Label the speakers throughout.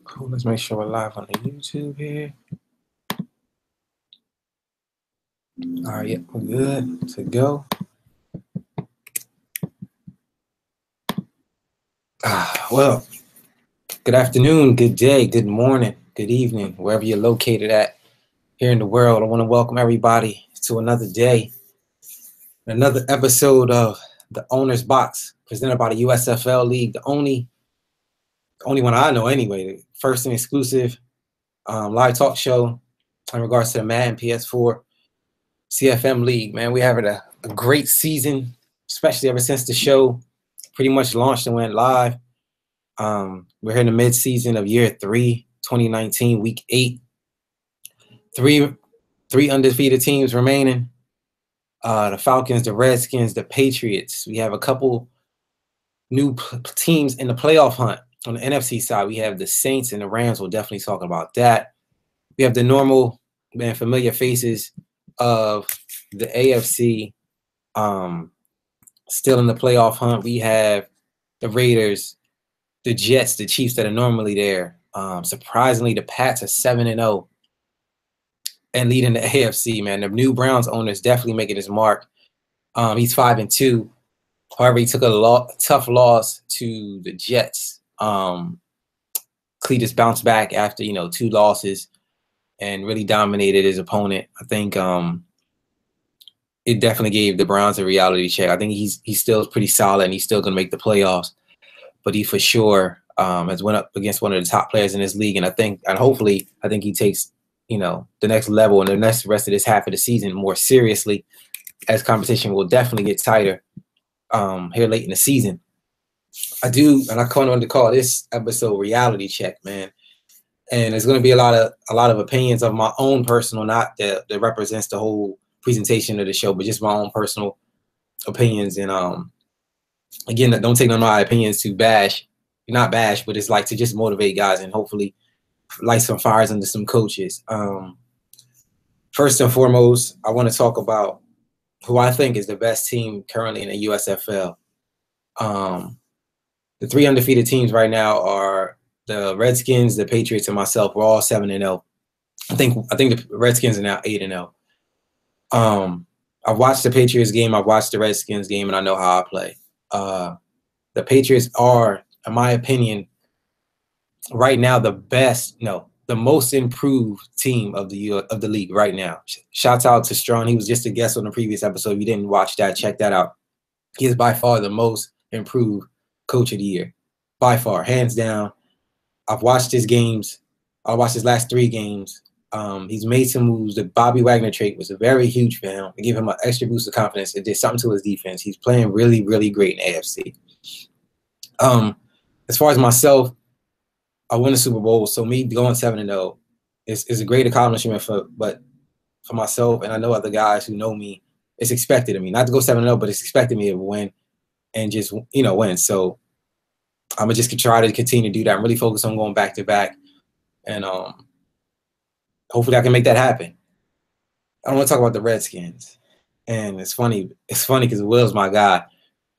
Speaker 1: Cool. Let's make sure we're live on the YouTube here. All right, yep, we're good to go. Well, good afternoon, good day, good morning, good evening, wherever you're located at here in the world. I want to welcome everybody to another day, another episode of the Owner's Box, presented by the USFL League, the only one I know anyway, the first and exclusive live talk show in regards to the Madden PS4 CFM League. Man, we having a great season, especially ever since the show pretty much launched and went live. We're here in the mid-season of year 3, 2019, week 8. Three undefeated teams remaining. The Falcons, the Redskins, the Patriots. We have a couple new teams in the playoff hunt. On the NFC side, we have the Saints and the Rams. We'll definitely talk about that. We have the normal and familiar faces of the AFC still in the playoff hunt. We have the Raiders, the Jets, the Chiefs that are normally there. Surprisingly, the Pats are 7-0 and leading the AFC, man. The new Browns owner is definitely making his mark. He's 5-2. However, he took a tough loss to the Jets. Cletus bounced back after, 2 losses and really dominated his opponent. I think it definitely gave the Browns a reality check. I think he's still pretty solid and he's still going to make the playoffs. But he for sure has went up against one of the top players in this league. And hopefully he takes, the next level and the rest of this half of the season more seriously, as competition will definitely get tighter here late in the season. I kind of want to call this episode reality check, man. And there's going to be a lot of opinions of my own personal, not that represents the whole presentation of the show, but just my own personal opinions. And again, don't take none of my opinions to not bash, but it's like to just motivate guys and hopefully light some fires under some coaches. First and foremost, I want to talk about who I think is the best team currently in the USFL. The 3 undefeated teams right now are the Redskins, the Patriots, and myself. We're all 7-0. I think the Redskins are now 8-0. I've watched the Patriots game, I've watched the Redskins game, and I know how I play. The Patriots are, in my opinion, right now the most improved team of the league right now. Shouts out to Strong. He was just a guest on the previous episode. If you didn't watch that, check that out. He is by far the most improved coach of the year. By far, hands down. I've watched his games. I watched his last 3 games. He's made some moves. The Bobby Wagner trade was very huge for him. It gave him an extra boost of confidence. It did something to his defense. He's playing really, really great in AFC. As far as myself, I won the Super Bowl, so me going 7-0 is a great accomplishment for myself, and I know other guys who know me. It's expected of me not to go 7-0, but it's expected me to win and just win. So I'm gonna just try to continue to do that. I'm really focused on going back to back, and hopefully I can make that happen. I want to talk about the Redskins, and it's funny because Will's my guy.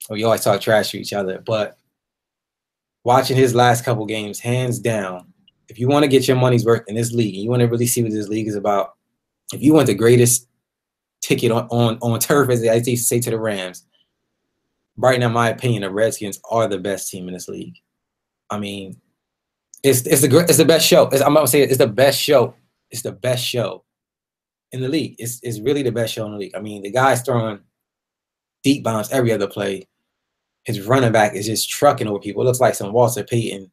Speaker 1: We always talk trash to each other, but watching his last couple games, hands down, if you want to get your money's worth in this league, and you want to really see what this league is about, if you want the greatest ticket on turf, as they used to say to the Rams, right now, in my opinion, the Redskins are the best team in this league. I mean, it's the best show. I'm not gonna say it's the best show. It's the best show in the league. It's really the best show in the league. I mean, the guy's throwing deep bombs every other play. His running back is just trucking over people. It looks like some Walter Payton,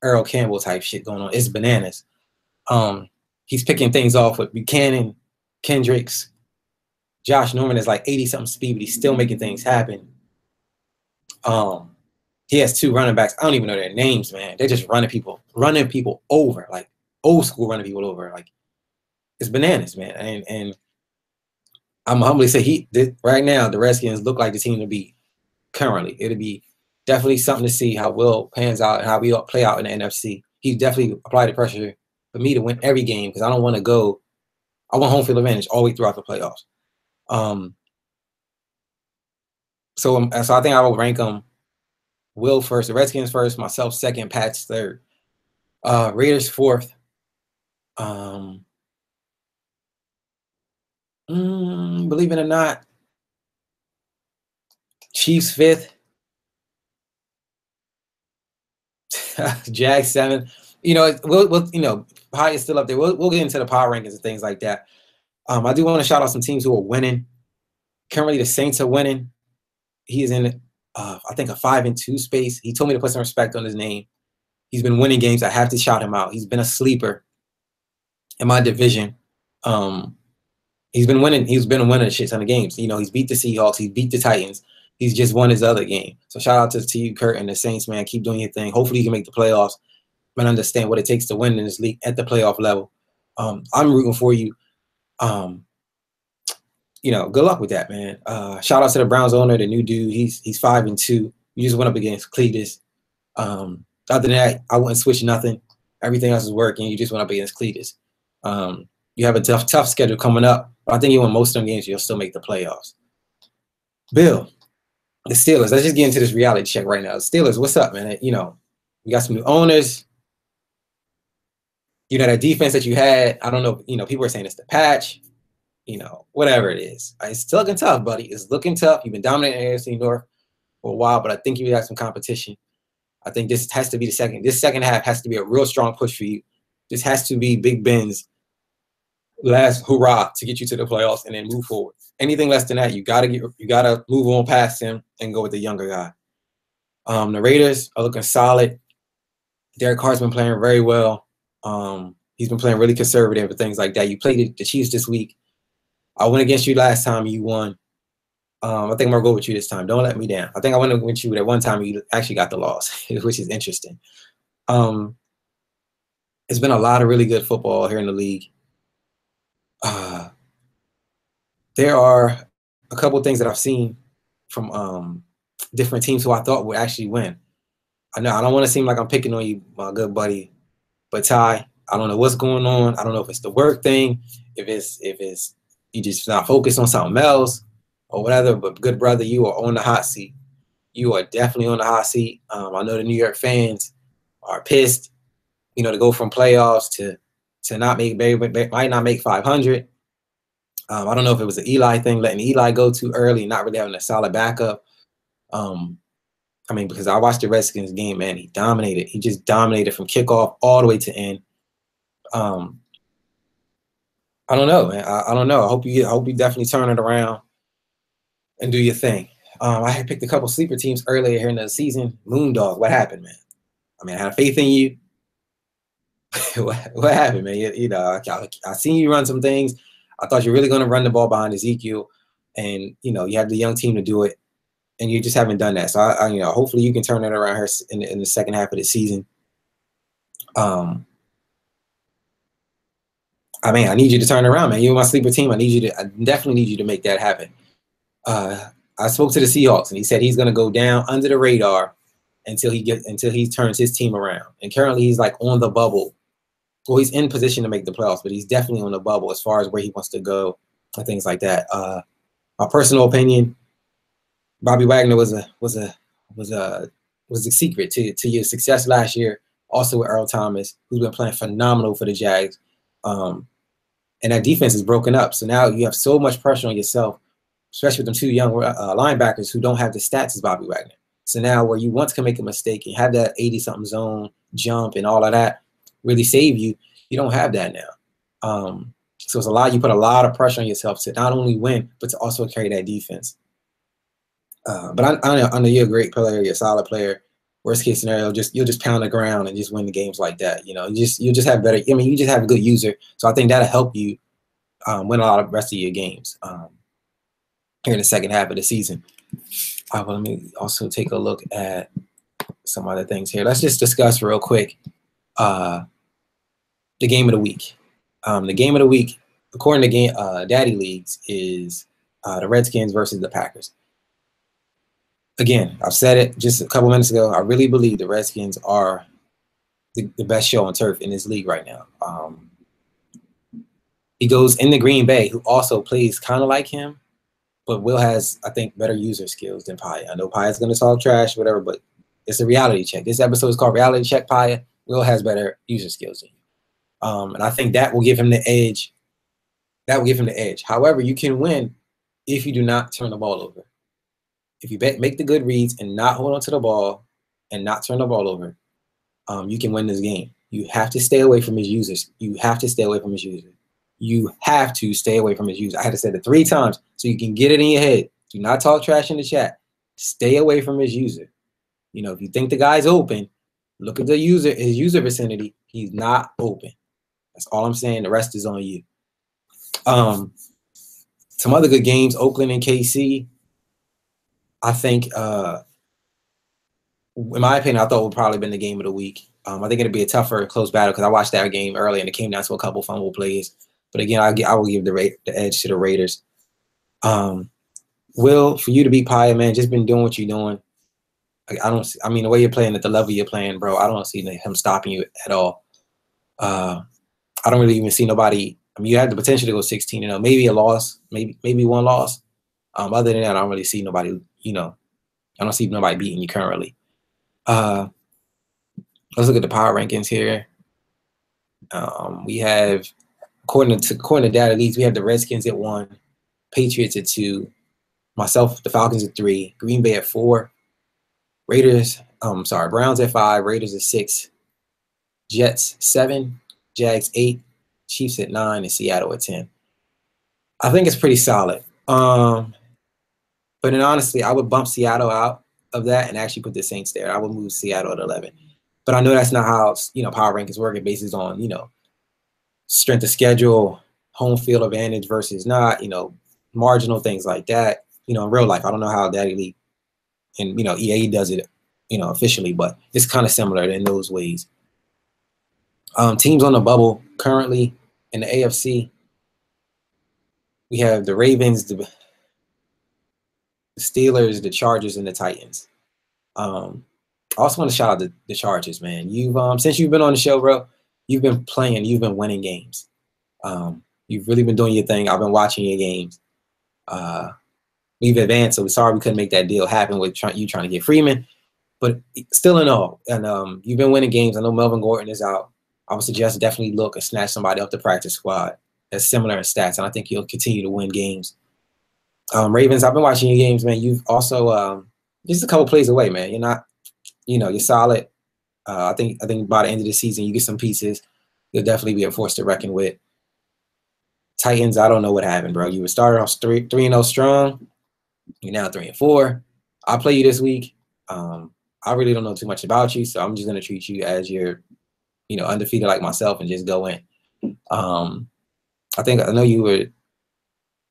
Speaker 1: Earl Campbell type shit going on. It's bananas. He's picking things off with Buchanan, Kendricks. Josh Norman is like 80-something speed, but he's still making things happen. He has 2 running backs. I don't even know their names, man. They're just running people over, like old school running people over. Like, it's bananas, man. And I'm humbly say right now the Redskins look like the team to beat currently. It'll be definitely something to see how Will pans out and how we all play out in the NFC. He definitely applied the pressure for me to win every game because I don't want to go. I want home field advantage all the way throughout the playoffs. So I think I will rank them Will first, the Redskins first, myself second, Pats third. Raiders 4th. Believe it or not, Chiefs 5th. Jags 7th. We'll Pie is still up there. We'll get into the power rankings and things like that. I do want to shout out some teams who are winning. Currently, the Saints are winning. He is in, I think, a 5-2 space. He told me to put some respect on his name. He's been winning games. I have to shout him out. He's been a sleeper in my division. He's been winning. He's been winning a shit ton of games. He's beat the Seahawks. He's beat the Titans. He's just won his other game. So shout out to you, Kurt, and the Saints, man. Keep doing your thing. Hopefully you can make the playoffs and understand what it takes to win in this league at the playoff level. I'm rooting for you. Good luck with that, man. Shout out to the Browns owner, the new dude. He's 5-2. You just went up against Cletus. Other than that, I wouldn't switch nothing. Everything else is working. You just went up against Cletus. You have a tough schedule coming up, but I think you win most of them games, you'll still make the playoffs. Bill, the Steelers. Let's just get into this reality check right now. The Steelers, what's up, man? You got some new owners. That defense that you had, I don't know, people are saying it's the patch, whatever it is. It's still looking tough, buddy. It's looking tough. You've been dominating AFC North for a while, but I think you got some competition. I think this has to be this second half has to be a real strong push for you. This has to be Big Ben's last hurrah to get you to the playoffs and then move forward. Anything less than that, you gotta move on past him and go with the younger guy. The Raiders are looking solid. Derek Carr's been playing very well. He's been playing really conservative and things like that. You played the Chiefs this week. I went against you last time. You won. I think I'm gonna go with you this time. Don't let me down. I think I went against you that one time. You actually got the loss, which is interesting. It's been a lot of really good football here in the league. There are a couple of things that I've seen from different teams who I thought would actually win. I know I don't want to seem like I'm picking on you, my good buddy, but Ty, I don't know what's going on. I don't know if it's the work thing, if it's you just not focused on something else or whatever. But good brother, you are on the hot seat. You are definitely on the hot seat. I know the New York fans are pissed, to go from playoffs to not might not make 500. I don't know if it was an Eli thing, letting Eli go too early, not really having a solid backup. Because I watched the Redskins game, man, he dominated. He just dominated from kickoff all the way to end. I don't know, man. I don't know. I hope you definitely turn it around and do your thing. I had picked a couple sleeper teams earlier here in the season. Moondog, what happened, man? I had faith in you. what happened, man? I seen you run some things. I thought you were really going to run the ball behind Ezekiel, and you have the young team to do it, and you just haven't done that. So I hopefully you can turn it around here in the second half of the season. I need you to turn around, man. You're my sleeper team. I definitely need you to make that happen. I spoke to the Seahawks, and he said he's going to go down under the radar until he turns his team around. And currently, he's like on the bubble. Well, he's in position to make the playoffs, but he's definitely on the bubble as far as where he wants to go and things like that. My personal opinion, Bobby Wagner was a secret to your success last year. Also with Earl Thomas, who's been playing phenomenal for the Jags. And that defense is broken up. So now you have so much pressure on yourself, especially with them two young linebackers who don't have the stats as Bobby Wagner. So now where you once can make a mistake and have that 80-something zone jump and all of that really save you, you don't have that now. So it's you put a lot of pressure on yourself to not only win, but to also carry that defense. But I know you're a great player, you're a solid player. Worst case scenario, you'll just pound the ground and just win the games like that. You just have better. You just have a good user. So I think that'll help you win a lot of the rest of your games here in the second half of the season. Let me also take a look at some other things here. Let's just discuss real quick the game of the week. The game of the week, according to Daddy Leagues, is the Redskins versus the Packers. Again, I've said it just a couple minutes ago. I really believe the Redskins are the best show on turf in this league right now. He goes into Green Bay, who also plays kind of like him, but Will has, I think, better user skills than Paya. I know Paya's going to talk trash, whatever, but it's a reality check. This episode is called Reality Check, Paya. Will has better user skills than you. And I think that will give him the edge. That will give him the edge. However, you can win if you do not turn the ball over. If you make the good reads and not hold on to the ball and not turn the ball over, you can win this game. You have to stay away from his users. You have to stay away from his users. You have to stay away from his users. I had to say it 3 times so you can get it in your head. Do not talk trash in the chat. Stay away from his user. You know, if you think the guy's open, look at his user vicinity. He's not open. That's all I'm saying. The rest is on you. Some other good games, Oakland and KC. I think, in my opinion, I thought would probably been the game of the week. I think it'd be a tougher, close battle because I watched that game early and it came down to a couple fumble plays. But again, I will give the edge to the Raiders. Will, for you to beat Paya, man, just been doing what you're doing. I mean, the way you're playing at the level you're playing, bro, I don't see him stopping you at all. I don't really even see nobody. I mean, you have the potential to go 16-0, maybe a loss, maybe one loss. Other than that, I don't really see nobody, you know, I don't see nobody beating you currently. Let's look at the power rankings here. We have, according to Data Leads, we have the Redskins at 1, Patriots at 2, myself, the Falcons at 3, Green Bay at 4, Browns at 5, Raiders at 6, Jets 7, Jags 8, Chiefs at 9, and Seattle at 10. I think it's pretty solid. But then honestly, I would bump Seattle out of that and actually put the Saints there. I would move Seattle at 11. But I know that's not how, you know, power rankings work. It bases on, you know, strength of schedule, home field advantage versus not, you know, marginal things like that. You know, in real life, I don't know how Daddy League and, you know, EA does it, you know, officially, but it's kind of similar in those ways. Teams on the bubble currently in the AFC, we have the Ravens, the Steelers, the Chargers, and the Titans. I also want to shout out the Chargers, man. You've since you've been on the show, bro, you've been playing, you've been winning games. You've really been doing your thing. I've been watching your games. We've advanced, so we're sorry we couldn't make that deal happen with you trying to get Freeman. But still in all, and you've been winning games. I know Melvin Gordon is out. I would suggest definitely look and snatch somebody off the practice squad that's similar in stats, and I think you'll continue to win games. Ravens, I've been watching your games, man. You've also just a couple plays away, man. You're not, you know, you're solid. I think by the end of the season, you get some pieces. You'll definitely be a force to reckon with. Titans, I don't know what happened, bro. You were started off 3-0 strong. You're now 3-4. I'll play you this week. I really don't know too much about you, so I'm just gonna treat you as you're, you know, undefeated like myself and just go in. I know you were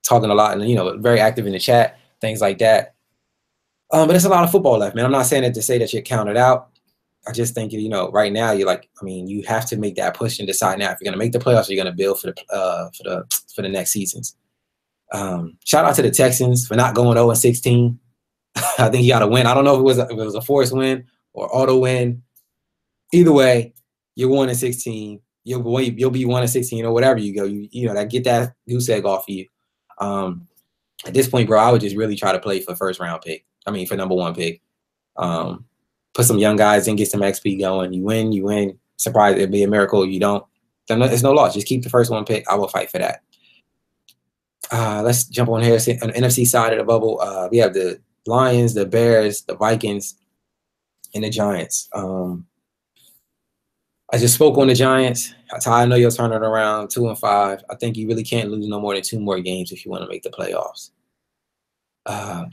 Speaker 1: talking a lot and, you know, very active in the chat, things like that. But there's a lot of football left, man. I'm not saying it to say that you're counted out. I just think, you know, right now you're like, I mean, you have to make that push and decide now if you're gonna make the playoffs or you're gonna build for the next seasons. Shout out to the Texans for not going 0-16. I think you got to win. I don't know if it was a forced win or auto win. Either way, you're 1-16. You'll be 1-16 or whatever you go. You know that get that goose egg off of you. At this point, bro, I would just really try to play for first round pick. I mean, for number 1 pick. Put some young guys in, get some XP going. You win. Surprise, it'd be a miracle. You don't. It's no loss. Just keep the first 1 pick. I will fight for that. Let's jump on here. On the NFC side of the bubble, we have the Lions, the Bears, the Vikings, and the Giants. I just spoke on the Giants. That's how I know you'll turn it around 2-5. I think you really can't lose no more than 2 more games if you want to make the playoffs.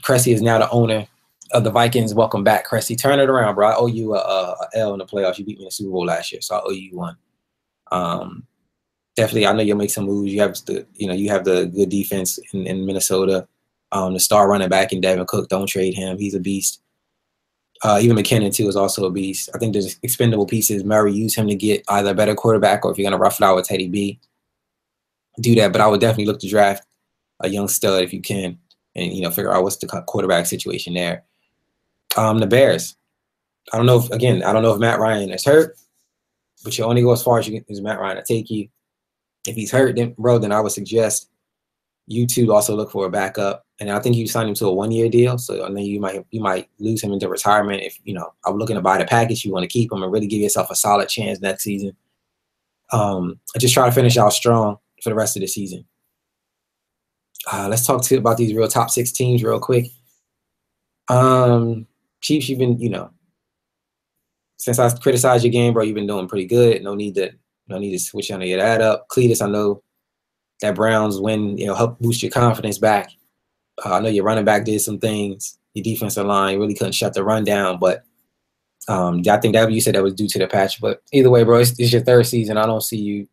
Speaker 1: Cressy is now the owner of the Vikings. Welcome back, Cressy. Turn it around, bro. I owe you a L in the playoffs. You beat me in the Super Bowl last year, so I owe you one. Definitely, I know you'll make some moves. You have the good defense in Minnesota. The star running back in Devin Cook, don't trade him. He's a beast. Even McKinnon, too, is also a beast. I think there's expendable pieces. Murray, use him to get either a better quarterback or if you're going to rough it out with Teddy B, do that. But I would definitely look to draft a young stud if you can and, you know, figure out what's the quarterback situation there. The Bears. I don't know if Matt Ryan is hurt, but you only go as far as Matt Ryan to take you. If he's hurt, then I would suggest you two also look for a backup. And I think you signed him to a 1-year deal. So I know you might lose him into retirement if, I'm looking to buy the package. You want to keep him and really give yourself a solid chance next season. And just try to finish out strong for the rest of the season. Let's talk about these real top 6 teams real quick. Chiefs, you've been, since I criticized your game, bro, you've been doing pretty good. No need to switch on to get that up. Cletus, I know that Browns win, help boost your confidence back. I know your running back did some things. Your defensive line really couldn't shut the run down, but I think that you said that was due to the patch. But either way, bro, it's your 3rd season. I don't see you,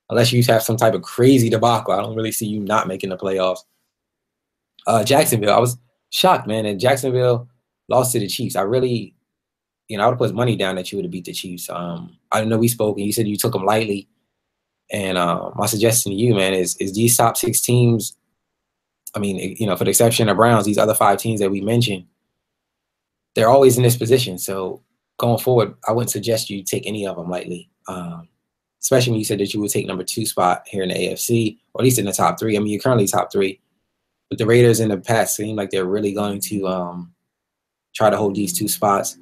Speaker 1: unless you have some type of crazy debacle, I don't really see you not making the playoffs. Jacksonville, I was shocked, man. And Jacksonville lost to the Chiefs. I really, I would put money down that you would have beat the Chiefs. I know we spoke and you said you took them lightly. And my suggestion to you, man, is these top 6 teams, I mean, for the exception of Browns, these other 5 teams that we mentioned, they're always in this position. So going forward, I wouldn't suggest you take any of them lightly, especially when you said that you would take number 2 spot here in the AFC, or at least in the top 3. I mean, you're currently top 3. But the Raiders in the past seem like they're really going to try to hold these 2 spots.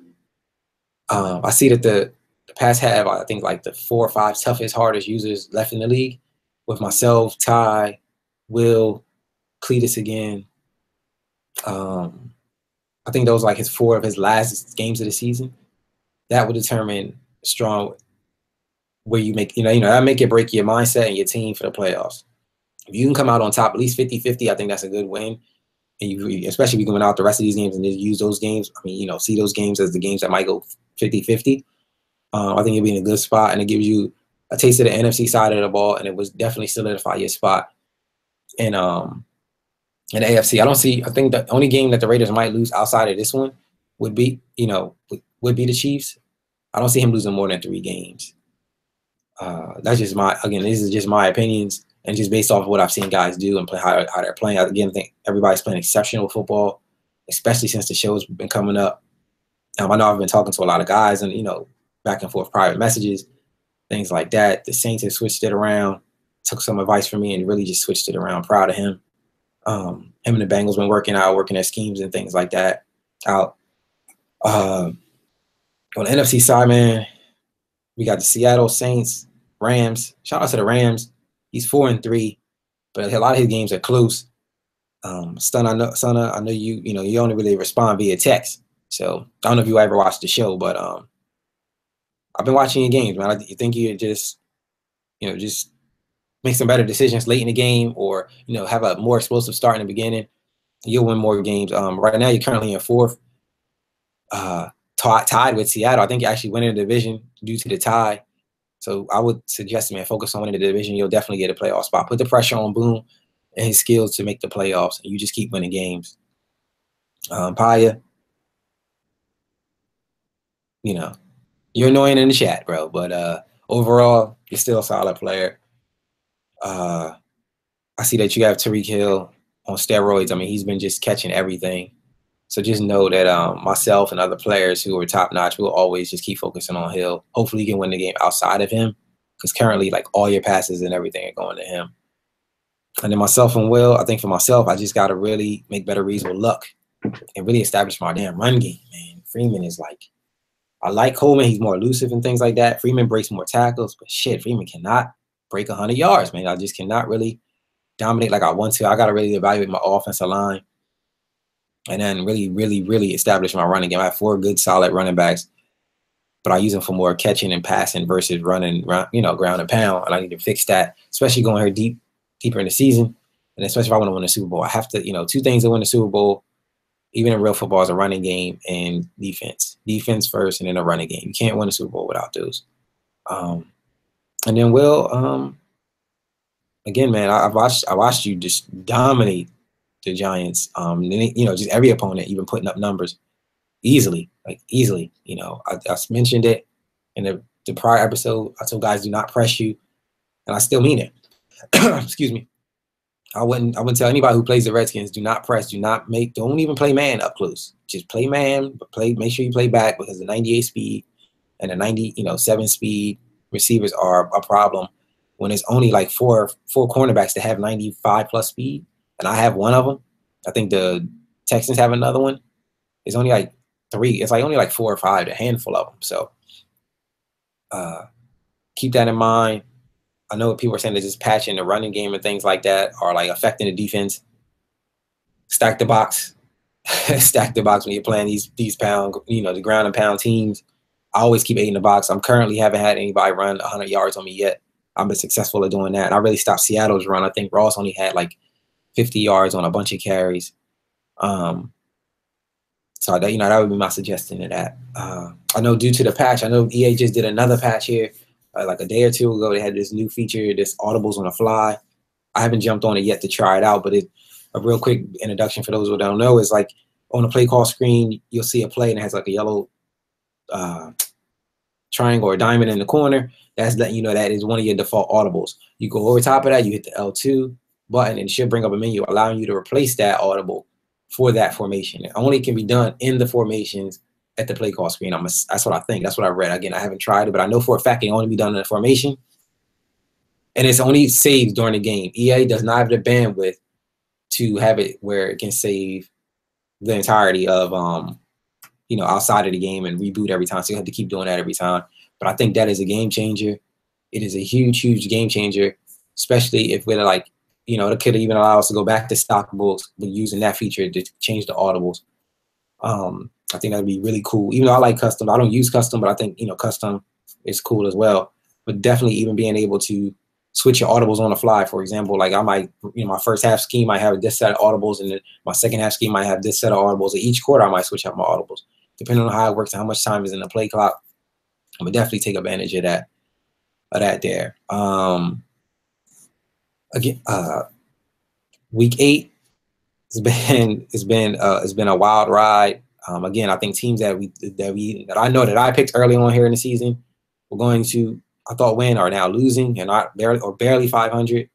Speaker 1: I see that the past have, I think, like the 4 or 5 toughest, hardest users left in the league, with myself, Ty, Will, Cletus again. I think those like his 4 of his last games of the season. That would determine strong where you make, that make it break your mindset and your team for the playoffs. If you can come out on top, at least 50-50, I think that's a good win. And you, especially if you're going out the rest of these games and just use those games, I mean, see those games as the games that might go 50-50. I think you'll be in a good spot, and it gives you a taste of the NFC side of the ball, and it was definitely solidify your spot in the AFC. I think the only game that the Raiders might lose outside of this one would be, would be the Chiefs. I don't see him losing more than 3 games. That's just this is just my opinions, and just based off of what I've seen guys do and play how they're playing. I think everybody's playing exceptional football, especially since the show's been coming up. I know I've been talking to a lot of guys and, back and forth private messages, things like that. The Saints have switched it around, took some advice from me and really just switched it around. Proud of him. Him and the Bengals been working their schemes and things like that out. On the NFC side, man, we got the Seattle Saints, Rams. Shout out to the Rams. He's 4-3, but a lot of his games are close. Son, I know you only really respond via text. So I don't know if you ever watched the show, but I've been watching your games, man. I think you just make some better decisions late in the game, or have a more explosive start in the beginning. You'll win more games. Right now, you're currently in 4th, tied with Seattle. I think you're actually winning the division due to the tie. So I would suggest, man, focus on winning the division. You'll definitely get a playoff spot. Put the pressure on Boone and his skills to make the playoffs, and you just keep winning games. Paya, you're annoying in the chat, bro, but overall, you're still a solid player. I see that you have Tyreek Hill on steroids. I mean, he's been just catching everything. So just know that myself and other players who are top-notch will always just keep focusing on Hill. Hopefully you can win the game outside of him, because currently, like, all your passes and everything are going to him. And then myself and Will, I think for myself, I just got to really make better reads with luck and really establish my damn run game, man. Freeman is like, I like Coleman. He's more elusive and things like that. Freeman breaks more tackles, but shit, Freeman cannot break 100 yards, man. I just cannot really dominate like I want to. I got to really evaluate my offensive line and then really, really, really establish my running game. I have 4 good, solid running backs, but I use them for more catching and passing versus running, ground and pound. And I need to fix that, especially going here deeper in the season, and especially if I want to win the Super Bowl. I have to, 2 things to win the Super Bowl, even in real football, is a running game and defense. Defense first, and then a running game. You can't win a Super Bowl without those. And then Will, again, man, I watched you just dominate the Giants. Just every opponent, even putting up numbers easily. I mentioned it in the prior episode. I told guys, do not press you, and I still mean it. Excuse me. I wouldn't tell anybody who plays the Redskins, do not press, don't even play man up close. Just play man, but make sure you play back, because the 98 speed and the 97 speed receivers are a problem when there's only like four cornerbacks that have 95 plus speed, and I have one of them. I think the Texans have another one. It's only like 3. It's like only like 4 or 5, a handful of them. So keep that in mind. I know people are saying that just patching the running game and things like that are like affecting the defense. Stack the box. Stack the box when you're playing these pound, the ground and pound teams. I always keep 8 in the box. I'm currently haven't had anybody run 100 yards on me yet. I've been successful at doing that. And I really stopped Seattle's run. I think Ross only had like 50 yards on a bunch of carries. So that, that would be my suggestion to that. I know due to the patch, I know EA just did another patch here like a day or two ago. They had this new feature, this audibles on the fly. I haven't jumped on it yet to try it out, but a real quick introduction for those who don't know is like on the play call screen, you'll see a play and it has like a yellow triangle or diamond in the corner. That's letting you know that is one of your default audibles. You go over top of that, you hit the L2 button, and it should bring up a menu allowing you to replace that audible for that formation. It only can be done in the formations at the play call screen. That's what I think. That's what I read. Again, I haven't tried it, but I know for a fact it can only be done in the formation. And it's only saved during the game. EA does not have the bandwidth to have it where it can save the entirety of outside of the game and reboot every time. So you have to keep doing that every time. But I think that is a game changer. It is a huge, huge game changer, especially if we're like, it could even allow us to go back to stock books, but using that feature to change the audibles. I think that'd be really cool. Even though I like custom, I don't use custom, but I think, custom is cool as well. But definitely even being able to switch your audibles on the fly. For example, like I might, my first half scheme might have this set of audibles, and then my second half scheme might have this set of audibles. And each quarter I might switch out my audibles, depending on how it works and how much time is in the play clock. I'm gonna definitely take advantage of that there. Again, week 8 it's been a wild ride. Again, I think teams that I know that I picked early on here in the season were going to, I thought, win are now losing and not barely 500.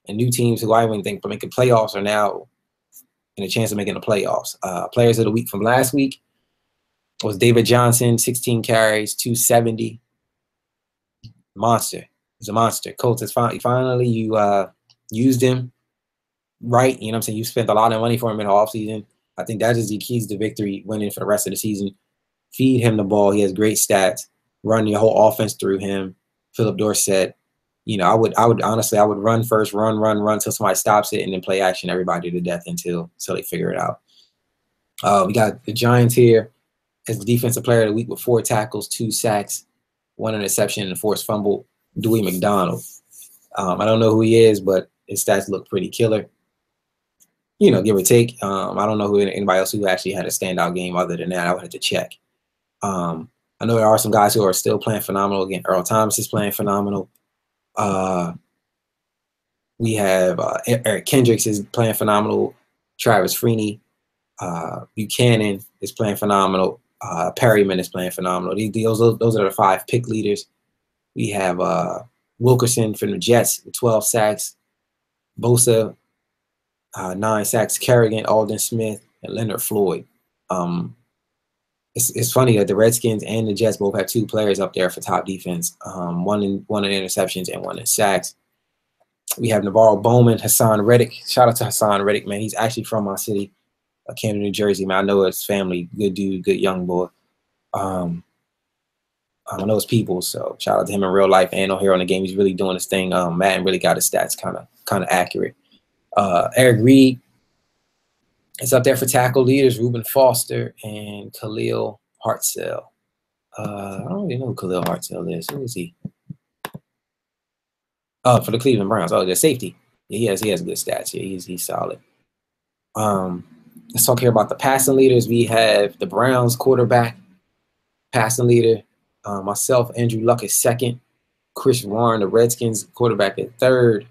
Speaker 1: And new teams who I even think for making playoffs are now in a chance of making the playoffs. Players of the week from last week was David Johnson, 16 carries, 270. Monster. He's a monster. Colts has finally used him right. You know what I'm saying? You spent a lot of money for him in the offseason. I think that is the keys to victory, winning for the rest of the season. Feed him the ball. He has great stats. Run your whole offense through him. Philip Dorsett. I would honestly, I would run first, run until somebody stops it, and then play action everybody to death until they figure it out. We got the Giants here as the defensive player of the week with 4 tackles, 2 sacks, 1 interception, and a forced fumble. Dewey McDonald. I don't know who he is, but his stats look pretty killer. Give or take. I don't know anybody else who actually had a standout game other than that. I would have to check. I know there are some guys who are still playing phenomenal. Again, Earl Thomas is playing phenomenal. We have Eric Kendricks is playing phenomenal. Travis Freeney. Buchanan is playing phenomenal. Perryman is playing phenomenal. Those are the 5 pick leaders. We have Wilkerson from the Jets with 12 sacks. Bosa, 9 sacks. Kerrigan, Alden Smith, and Leonard Floyd. It's funny that the Redskins and the Jets both have 2 players up there for top defense. One in interceptions and 1 in sacks. We have Navarro Bowman, Hassan Reddick. Shout out to Hassan Reddick, man. He's actually from my city, Camden, New Jersey, man. I know his family, good dude, good young boy. I know his people, so shout out to him in real life and on here on the game. He's really doing his thing. Madden really got his stats kind of accurate. Eric Reed is up there for tackle leaders, Reuben Foster and Khalil Hartzell. I don't really know who Khalil Hartzell is. Who is he? For the Cleveland Browns. Oh, the safety. Yeah, he has good stats. Yeah, he's solid. Let's talk here about the passing leaders. We have the Browns quarterback, passing leader. Myself, Andrew Luck is 2nd. Chris Warren, the Redskins quarterback, at 3rd.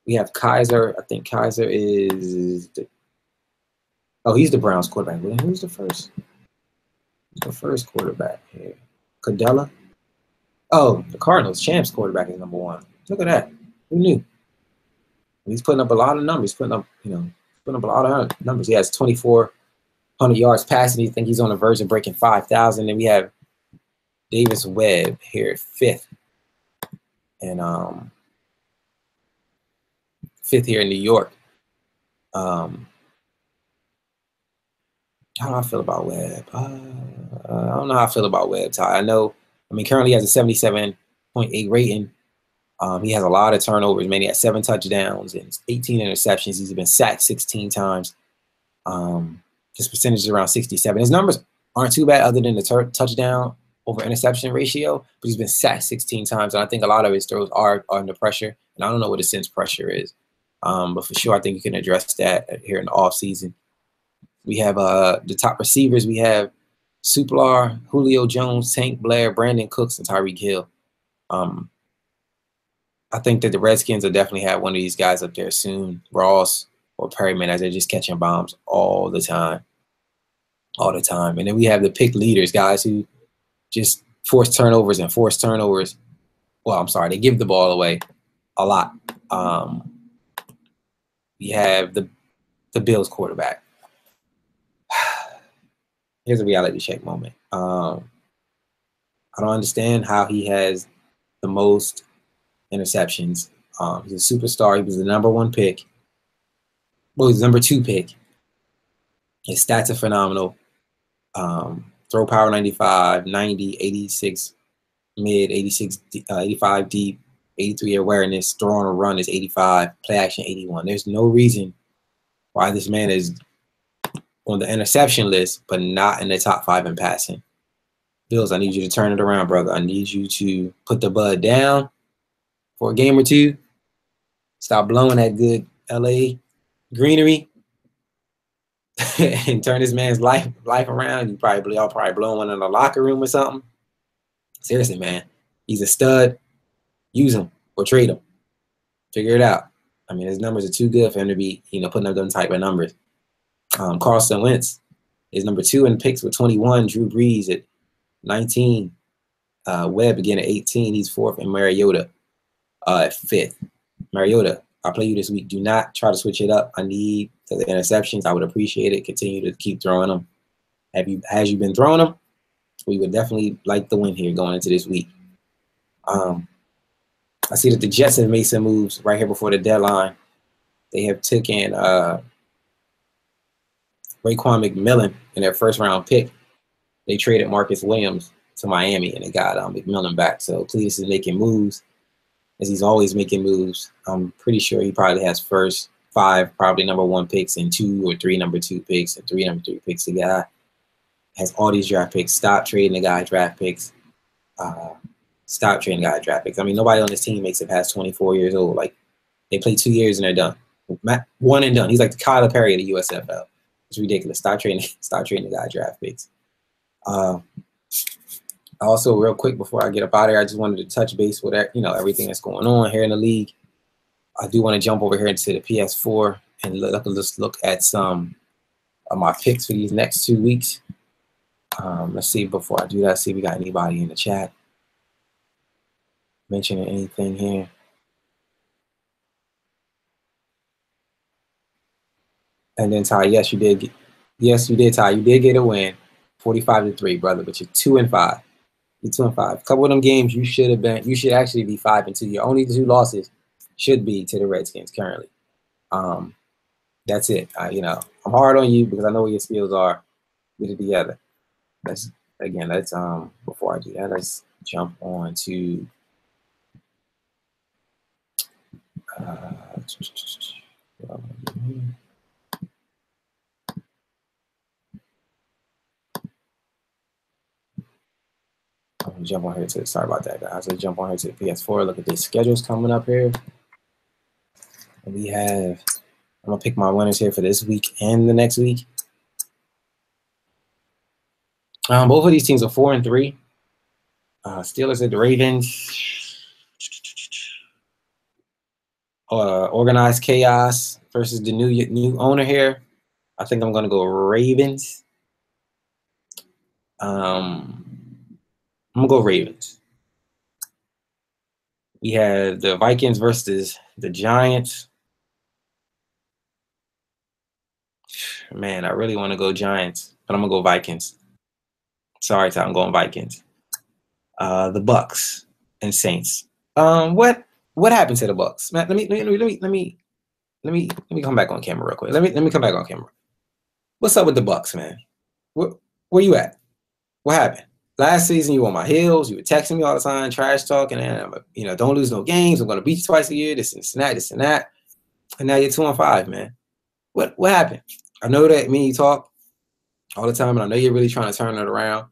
Speaker 1: We have Kaiser. I think Kaiser is he's the Browns quarterback. Well, who's the first? The first quarterback here. Cadella. Oh, the Cardinals champs quarterback is number 1. Look at that. Who knew? He's putting up a lot of numbers. Putting up a lot of numbers. He has 2,400 yards passing. I think he's on the verge of breaking 5,000. And we have Davis Webb here, 5th. And 5th here in New York. How do I feel about Webb? I don't know how I feel about Webb, Ty. I mean, currently he has a 77.8 rating. He has a lot of turnovers, man. He has 7 touchdowns and 18 interceptions. He's been sacked 16 times. His percentage is around 67. His numbers aren't too bad other than the touchdown over interception ratio, but he's been sacked 16 times. And I think a lot of his throws are under pressure. And I don't know what the sense pressure is. But for sure, I think you can address that here in the offseason. We have the top receivers. We have Suplar, Julio Jones, Tank Blair, Brandon Cooks, and Tyreek Hill. I think that the Redskins will definitely have one of these guys up there soon, Ross or Perryman, as they're just catching bombs all the time. All the time. And then we have the pick leaders, guys who just force turnovers and force turnovers. Well, I'm sorry, they give the ball away a lot. We have the Bills quarterback. Here's a reality check moment. I don't understand how he has the most interceptions. He's a superstar. He was the #1 pick. Well, he's the #2 pick. His stats are phenomenal. Throw power 95, 90, 86 mid, 86, 85 deep, 83 awareness. Throw on a run is 85. Play action 81. There's no reason why this man is on the interception list, but not in the top 5 in passing. Bills, I need you to turn it around, brother. I need you to put the bud down for a game or two. Stop blowing that good LA greenery and turn this man's life around. Y'all probably blowing one in the locker room or something. Seriously, man. He's a stud. Use him or trade him. Figure it out. I mean, his numbers are too good for him to be, putting up them type of numbers. Carson Wentz is #2 in picks with 21. Drew Brees at 19. Webb again at 18. He's 4th. And Mariota at 5th. Mariota, I'll play you this week. Do not try to switch it up. I need the interceptions. I would appreciate it. Continue to keep throwing them. As you've been throwing them, we would definitely like the win here going into this week. I see that the Jets have made some moves right here before the deadline. They have taken Raekwon McMillan in their 1st-round pick. They traded Marcus Williams to Miami, and they got McMillan back. So Cletus is making moves, as he's always making moves. I'm pretty sure he probably has first 5 probably #1 picks and 2 or 3 #2 picks and 3 #3 picks. The guy has all these draft picks. Stop trading the guy draft picks. Stop trading the guy draft picks. I mean, nobody on this team makes it past 24 years old. Like, they play 2 years and they're done. One and done. He's like the Kyler Perry of the USFL. It's ridiculous. Stop trading the guy draft picks. Also, real quick before I get up out of here, I just wanted to touch base with everything that's going on here in the league. I do want to jump over here into the PS4 and let's look at some of my picks for these next 2 weeks. Let's see before I do that. See if we got anybody in the chat mentioning anything here. And then Ty, yes, you did. Yes, you did, Ty. You did get a win, 45-3, brother. But you're 2-5. You're 2-5. A couple of them games you should have been. You should actually be 5-2. Your only 2 losses should be to the Redskins currently. That's it. I'm hard on you because I know what your skills are. Get it together. Let's before I do that, let's jump on to I'm gonna jump on here to sorry about that, guys. Let's jump on here to the PS4. Look at the schedules coming up here. And we have I'm gonna pick my winners here for this week and the next week. Both of these teams are 4-3. Steelers at the Ravens. Organized chaos versus the new owner here. I think I'm gonna go Ravens. I'm gonna go Ravens. We have the Vikings versus the Giants. Man, I really want to go Giants, but I'm gonna go Vikings. Sorry, Tom, I'm going Vikings. The Bucks and Saints. What happened to the Bucks? Matt, let me come back on camera real quick. Let me come back on camera. What's up with the Bucks, man? Where you at? What happened? Last season, you were on my heels. You were texting me all the time, trash talking, and don't lose no games. I'm gonna beat you twice a year. This and that, this and that. And now you're 2-5, man. What happened? I know that me and you talk all the time, and I know you're really trying to turn it around.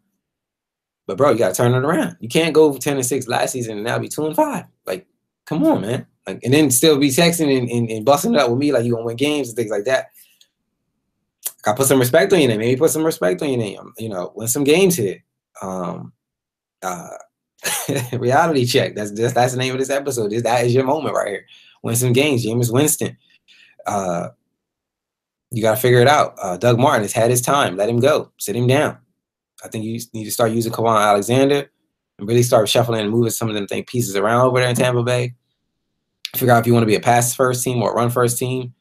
Speaker 1: But bro, you gotta turn it around. You can't go 10-6 last season and now be 2-5. Like, come on, man. Like, and then still be texting and busting it up with me like you gonna win games and things like that. Gotta put some respect on your name. Maybe put some respect on your name. Win some games here. Reality check. That's the name of this episode. That is your moment right here. Win some games, Jameis Winston. You gotta figure it out. Doug Martin has had his time. Let him go. Sit him down. I think you need to start using Kawhi Alexander and really start shuffling and moving some of them pieces around over there in Tampa Bay. Figure out if you want to be a pass first team or a run first team.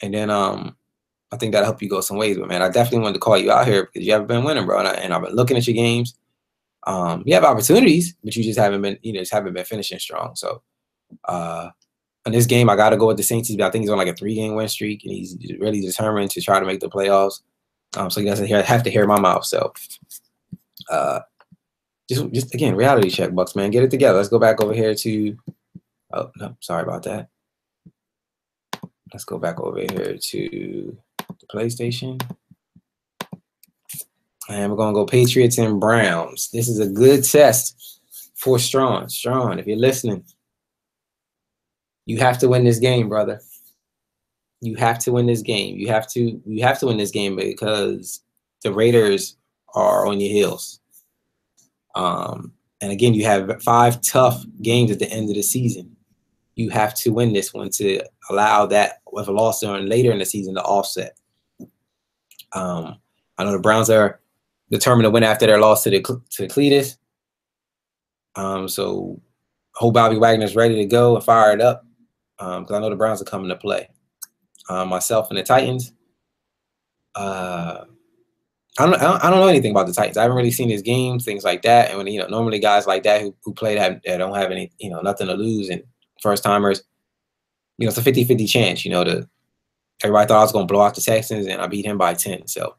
Speaker 1: And then I think that'll help you go some ways. But, man, I definitely wanted to call you out here because you haven't been winning, bro. And I've been looking at your games. You have opportunities, but you just haven't been finishing strong. So in this game, I got to go with the Saints. I think he's on like a 3-game win streak, and he's really determined to try to make the playoffs. So he doesn't have to hear my mouth. So just again, reality check, Bucks, man. Get it together. Let's go back over here to – oh, no, sorry about that. Let's go back over here to the PlayStation. And we're going to go Patriots and Browns. This is a good test for Strong. Strong, if you're listening, you have to win this game, brother. You have to win this game. You have to win this game because the Raiders are on your heels. And again, you have 5 tough games at the end of the season. You have to win this one to allow that with a loss later in the season to offset. I know the Browns are determined to win after their loss to Cletus. So hope Bobby Wagner's ready to go and fire it up because I know the Browns are coming to play. Myself and the Titans. I don't know anything about the Titans. I haven't really seen his games, things like that. And when normally guys like that who play that don't have any nothing to lose and first timers, it's a 50-50 chance. Everybody thought I was gonna blow out the Texans and I beat him by 10. So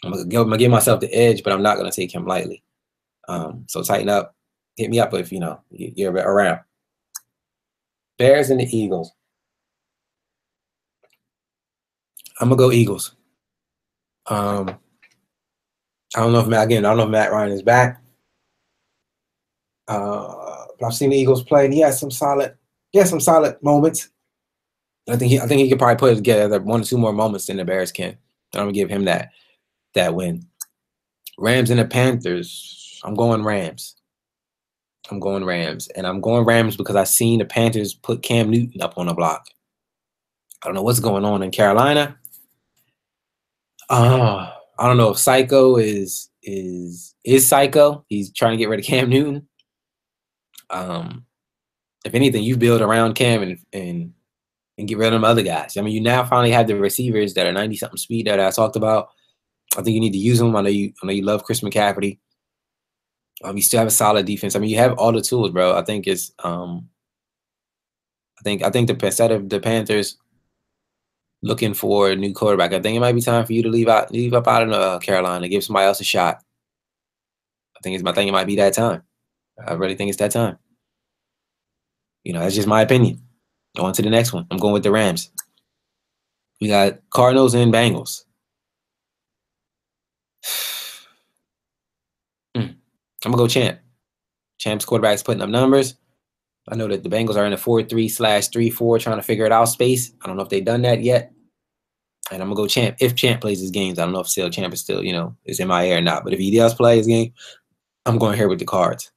Speaker 1: I'm gonna give myself the edge, but I'm not gonna take him lightly. So tighten up, hit me up if you're around. Bears and the Eagles. I'm gonna go Eagles. I don't know if Matt Ryan is back. But I've seen the Eagles play, and he has some solid moments. I think he could probably put together 1 or 2 more moments than the Bears can. I'm gonna give him that win. Rams and the Panthers. I'm going Rams. And I'm going Rams because I've seen the Panthers put Cam Newton up on the block. I don't know what's going on in Carolina. I don't know if Psycho is Psycho. He's trying to get rid of Cam Newton. If anything, you build around Cam and get rid of them other guys. I mean, you now finally have the receivers that are 90-something speed that I talked about. I think you need to use them. I know you love Chris McCaffrey. You still have a solid defense. I mean, you have all the tools, bro. I think it's I think instead of the Panthers looking for a new quarterback, I think it might be time for you to leave up out of Carolina, give somebody else a shot. I think it might be that time. I really think it's that time. That's just my opinion. On to the next one. I'm going with the Rams. We got Cardinals and Bengals. I'm gonna go Champ. Champ's quarterback's putting up numbers. I know that the Bengals are in a 4-3/3-4 trying to figure it out space. I don't know if they've done that yet. And I'm gonna go Champ. If Champ plays his games, I don't know if Champ is still, is MIA or not. But if he does play his game, I'm going here with the Cards.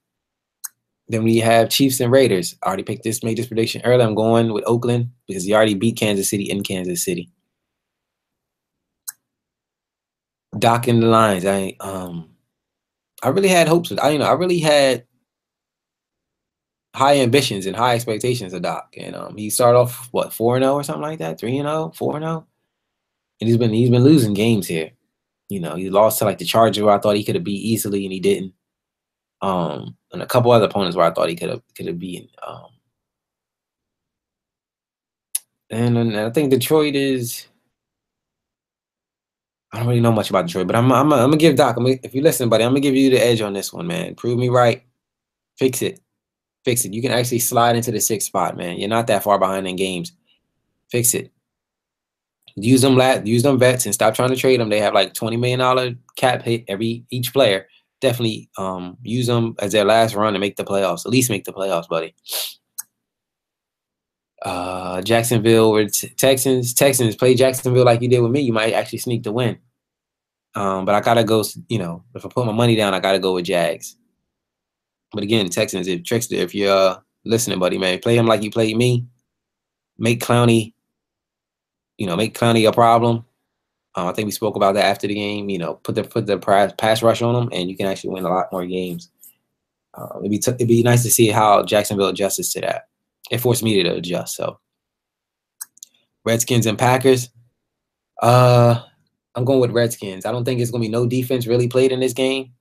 Speaker 1: Then we have Chiefs and Raiders. I already made this prediction earlier. I'm going with Oakland because he already beat Kansas City in Kansas City. Doc and the Lions. I really had hopes with. I really had high ambitions and high expectations of Doc. And he started off 4-0 or something like that, 3-0, 4-0, and he's been losing games here. He lost to like the Chargers where I thought he could have beat easily and he didn't. And a couple other opponents where I thought he could have beaten. And I think Detroit is. I don't really know much about Detroit, but I'm gonna give Doc. If you listen, buddy, I'm gonna give you the edge on this one, man. Prove me right. Fix it. Fix it. You can actually slide into the 6th spot, man. You're not that far behind in games. Fix it. Use them vets and stop trying to trade them. They have like $20 million cap hit each player. Definitely use them as their last run to make the playoffs. At least make the playoffs, buddy. Jacksonville or Texans. Texans, play Jacksonville like you did with me. You might actually sneak the win. But I gotta go. If I put my money down, I gotta go with Jags. But again, Texans, if Trickster, if you're listening, buddy, man, play him like you played me. Make Clowney a problem. I think we spoke about that after the game. Put the pass rush on them, and you can actually win a lot more games. It'd be nice to see how Jacksonville adjusts to that. It forced me to adjust. So, Redskins and Packers. I'm going with Redskins. I don't think it's gonna be no defense really played in this game.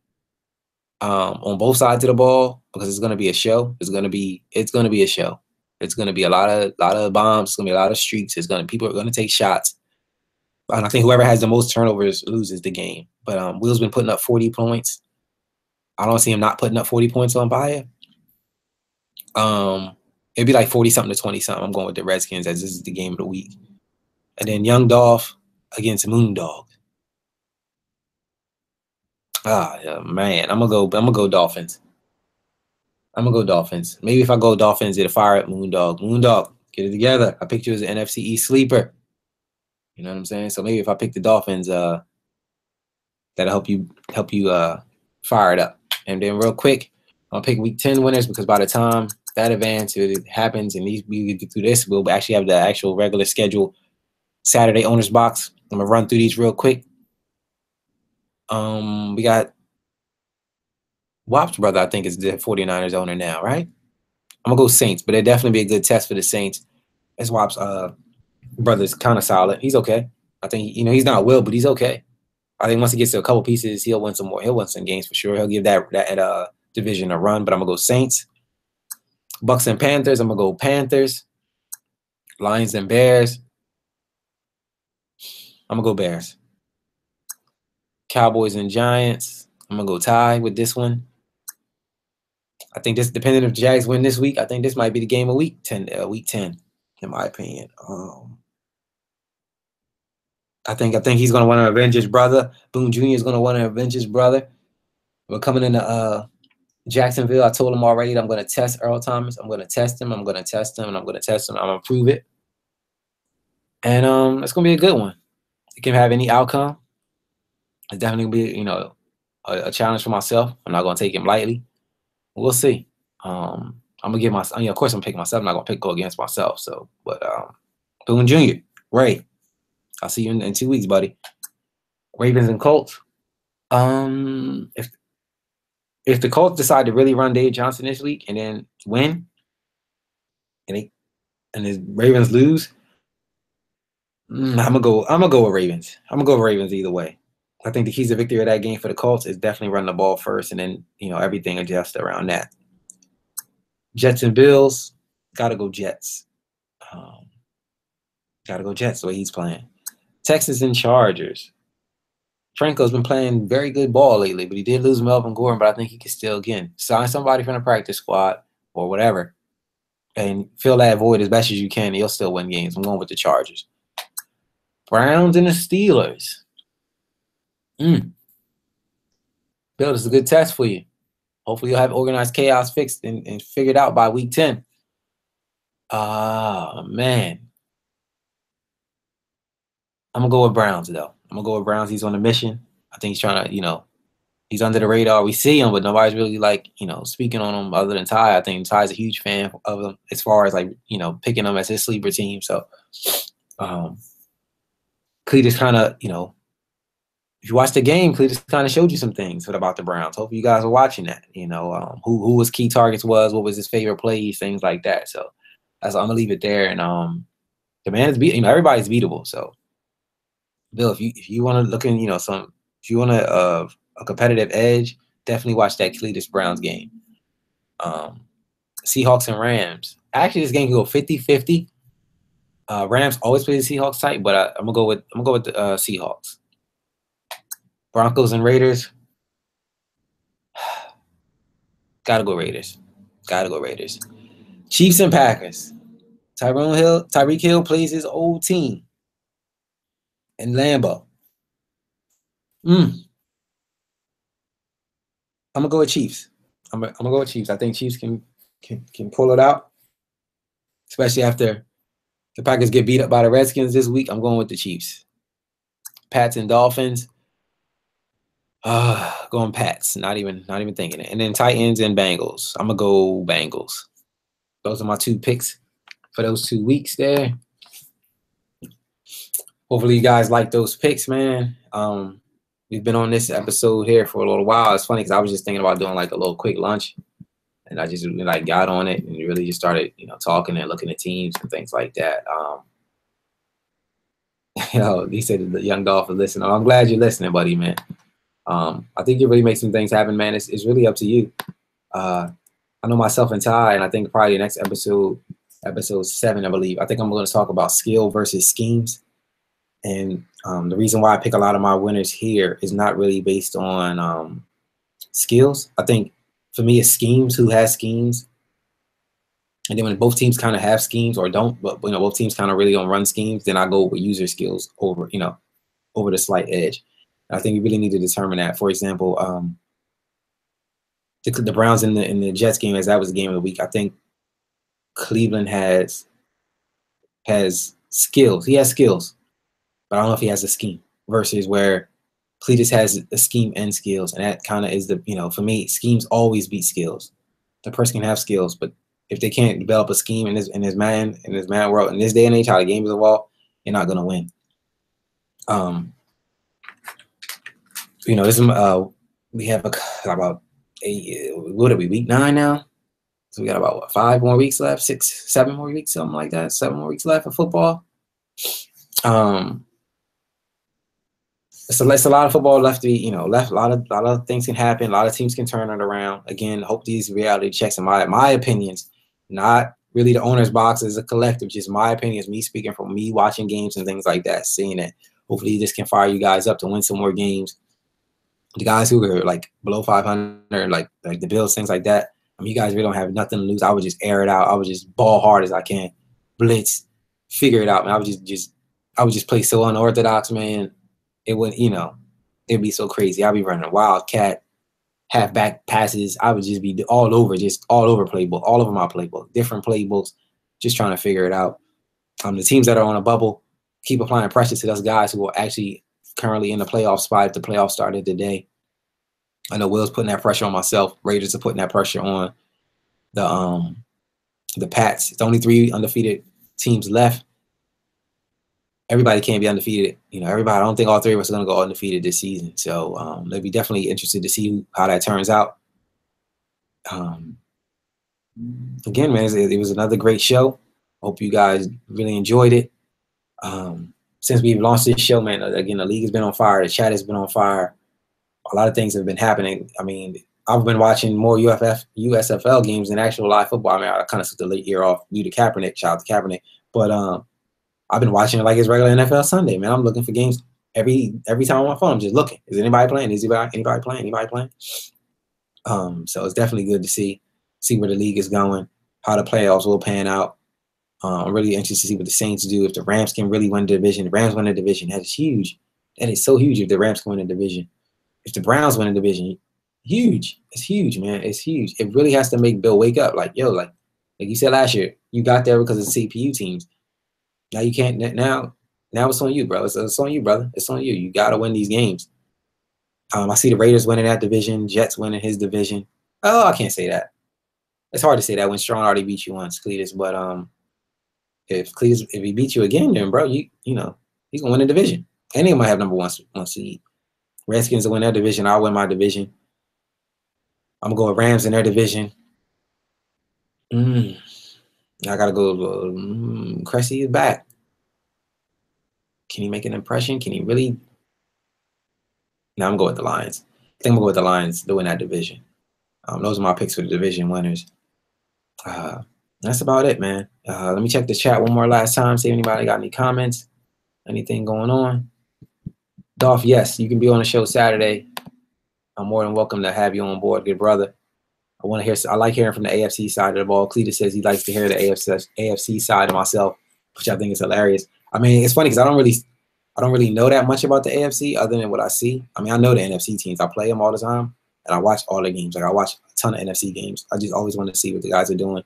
Speaker 1: On both sides of the ball, because it's gonna be a show. It's gonna be a show. It's gonna be a lot of bombs. It's gonna be a lot of streaks. People are gonna take shots. And I think whoever has the most turnovers loses the game. But Will's been putting up 40 points. I don't see him not putting up 40 points on Bayer. It'd be like 40-something to 20-something. I'm going with the Redskins as this is the game of the week. And then Young Dolph against Moondog. Man, I'm gonna go Dolphins. Maybe if I go Dolphins, it'll fire up Moondog. Moondog, get it together. I picked you as an NFC East sleeper. You know what I'm saying? So maybe if I pick the Dolphins, that'll help you fire it up. And then real quick, I'll pick Week 10 winners because by the time that event happens and we get through this, we'll actually have the actual regular schedule Saturday owners box. I'm gonna run through these real quick. We got Wop's brother, I think, is the 49ers owner now, right? I'm gonna go Saints, but it'd definitely be a good test for the Saints. As Wop's brother's kind of solid. He's okay. I think he's not Will, but he's okay. I think once he gets to a couple pieces, he'll win some more. He'll win some games for sure. He'll give that division a run. But I'm gonna go Saints. Bucks and Panthers. I'm gonna go Panthers. Lions and Bears. I'm gonna go Bears. Cowboys and Giants. I'm gonna go tie with this one. I think this, depending if Jags win this week, I think this might be the game of week 10, in my opinion. I think he's gonna want to avenge his brother. Boone Jr. is gonna want to avenge his brother. We're coming into Jacksonville. I told him already that I'm gonna test Earl Thomas. I'm gonna test him. I'm gonna test him, and I'm gonna prove it. And it's gonna be a good one. It can have any outcome. It's definitely gonna be a challenge for myself. I'm not gonna take him lightly. We'll see. I'm gonna give of course I'm picking myself. I'm not gonna go against myself. So, but Boone Jr. Ray, I'll see you in 2 weeks, buddy. Ravens and Colts. If the Colts decide to really run Dave Johnson this week and then win, and the Ravens lose, I'm gonna go with Ravens. I'm gonna go with Ravens either way. I think the keys to victory of that game for the Colts is definitely running the ball first, and then everything adjusts around that. Jets and Bills, gotta go Jets. Gotta go Jets the way he's playing. Texans and Chargers. Franco's been playing very good ball lately, but he did lose Melvin Gordon. But I think he can still sign somebody from the practice squad or whatever, and fill that void as best as you can. And you'll still win games. I'm going with the Chargers. Browns and the Steelers. Bill, this is a good test for you. Hopefully you'll have organized chaos fixed and figured out by week 10. Man. I'm going to go with Browns, though. I'm going to go with Browns. He's on a mission. I think he's trying to, he's under the radar. We see him, but nobody's really, speaking on him other than Ty. I think Ty's a huge fan of him as far as, picking him as his sleeper team. So, Cletus kind of, if you watch the game, Cletus kind of showed you some things about the Browns. Hopefully you guys are watching that. Who his key targets was, what was his favorite plays, things like that. So I'm gonna leave it there. And the man is everybody's beatable. So Bill, if you want to look in, if you want a competitive edge, definitely watch that Cletus Browns game. Seahawks and Rams. Actually, this game can go 50-50. Rams always play the Seahawks tight, but I'm gonna go with the Seahawks. Broncos and Raiders. Gotta go Raiders. Gotta go Raiders. Chiefs and Packers. Tyreek Hill plays his old team in Lambeau. I'm gonna go with Chiefs. I'm gonna go with Chiefs. I think Chiefs can pull it out, especially after the Packers get beat up by the Redskins this week. I'm going with the Chiefs. Pats and Dolphins. Going Pats. Not even thinking it. And then Titans and Bengals. I'm gonna go Bengals. Those are my two picks for those 2 weeks there. Hopefully you guys like those picks, man. We've been on this episode here for a little while. It's funny because I was just thinking about doing like a little quick lunch, and I just like got on it and really just started, talking and looking at teams and things like that. He said the young Dolphin listening. I'm glad you're listening, buddy, man. I think you really make some things happen, man. It's really up to you. I know myself and Ty, and I think probably the next episode 7, I believe. I think I'm going to talk about skill versus schemes. And the reason why I pick a lot of my winners here is not really based on skills. I think for me, it's schemes. Who has schemes? And then when both teams kind of have schemes or don't, but both teams kind of really don't run schemes, then I go with user skills over the slight edge. And I think we really need to determine that. For example, the Browns in the Jets game, as that was the game of the week, I think Cleveland has skills. He has skills, but I don't know if he has a scheme. Versus where Cletus has a scheme and skills, and that kind of is for me, schemes always beat skills. The person can have skills, but if they can't develop a scheme in this man world, in this day and age, how the game is evolved, you're not gonna win. This we have about what are we, week 9 now? So we got about 5 more weeks left, 6, 7 more weeks, something like that. 7 more weeks left of football. It's a lot of football left to be, left. A lot of things can happen. A lot of teams can turn it around. Again, hope these reality checks, in my opinions, not really the owner's box as a collective, just my opinions, me speaking from me watching games and things like that, seeing it. Hopefully this can fire you guys up to win some more games. The guys who are like below 500, like the Bills, things like that. You guys really don't have nothing to lose. I would just air it out. I would just ball hard as I can, blitz, figure it out, man. I would just play so unorthodox, man. It wouldn't, it'd be so crazy. I'd be running a wildcat, halfback passes. I would just be all over playbook, all over my playbook, different playbooks, just trying to figure it out. The teams that are on a bubble, keep applying pressure to those guys who are actually currently in the playoff spot if the playoffs started today. I know Will's putting that pressure on myself. Raiders are putting that pressure on the Pats. It's only 3 undefeated teams left. Everybody can't be undefeated. Everybody. I don't think all 3 of us are going to go undefeated this season. So they'll be definitely interested to see how that turns out. Again, man, it was another great show. Hope you guys really enjoyed it. Since we've launched this show, man, again, the league has been on fire. The chat has been on fire. A lot of things have been happening. I've been watching more USFL games than actual live football. I kind of took the late year off due to Kaepernick. Shout out to Kaepernick. But I've been watching it like it's regular NFL Sunday, man. I'm looking for games every time on my phone. I'm just looking. Is anybody playing? Anybody playing? Anybody playing? So it's definitely good to see where the league is going, how the playoffs will pan out. I'm really interested to see what the Saints do. If the Rams can really win the division, the Rams win the division. That is huge. That is so huge if the Rams can win the division. If the Browns win the division, huge. It's huge, man. It's huge. It really has to make Bill wake up. Like you said last year, you got there because of the CPU teams. Now you can't. Now it's on you, bro. It's on you, brother. It's on you. You got to win these games. I see the Raiders winning that division, Jets winning his division. Oh, I can't say that. It's hard to say that when Strong already beat you once, Cletus. But if he beats you again, then bro, he's gonna win the division. And he might have number one seed. Redskins will win their division. I'll win my division. I'm gonna go with Rams in their division. I gotta go. Cressy is back. Can he make an impression? Can he really? Now I'm going with the Lions. I think I'm gonna go with the Lions to win that division. Those are my picks for the division winners. That's about it, man. Let me check the chat one more last time. See if anybody got any comments, anything going on. Dolph, yes, you can be on the show Saturday. I'm more than welcome to have you on board, good brother. I want to hear. I like hearing from the AFC side of the ball. Cletus says he likes to hear the AFC side of myself, which I think is hilarious. I mean, it's funny because I don't really know that much about the AFC other than what I see. I mean, I know the NFC teams. I play them all the time, and I watch all the games. Like I watch a ton of NFC games. I just always want to see what the guys are doing,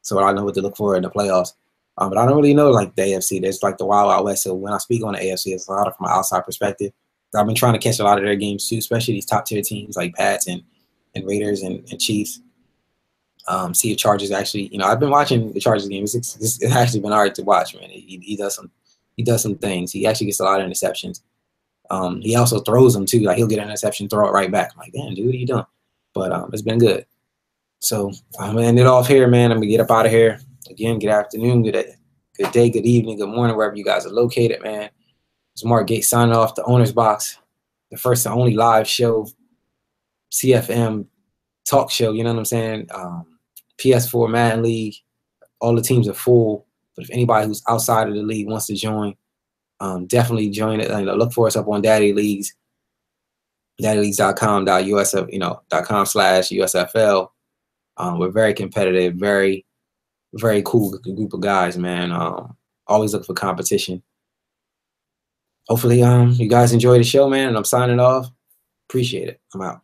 Speaker 1: so I know what to look for in the playoffs. But I don't really know like the AFC. There's like the Wild Wild West. So when I speak on the AFC, it's a lot of from an outside perspective. I've been trying to catch a lot of their games too, especially these top tier teams like Pats and Raiders and Chiefs. See if Chargers actually, I've been watching the Chargers games. It's actually been hard to watch, man. He does some things. He actually gets a lot of interceptions. He also throws them too. Like he'll get an interception, throw it right back. I'm like, damn, dude, what are you doing? But it's been good. So I'm gonna end it off here, man. I'm gonna get up out of here. Again, good afternoon, good day, good evening, good morning, wherever you guys are located, man. It's Mark Gates signing off the Owner's Box, the first and only live show, CFM talk show. You know what I'm saying? PS4 Madden League, all the teams are full. But if anybody who's outside of the league wants to join, definitely join it. Look for us up on Daddy Leagues, daddyleagues.com.com/USFL. We're very competitive, very, very cool group of guys, man. Always look for competition. Hopefully, you guys enjoy the show, man. And I'm signing off. Appreciate it. I'm out.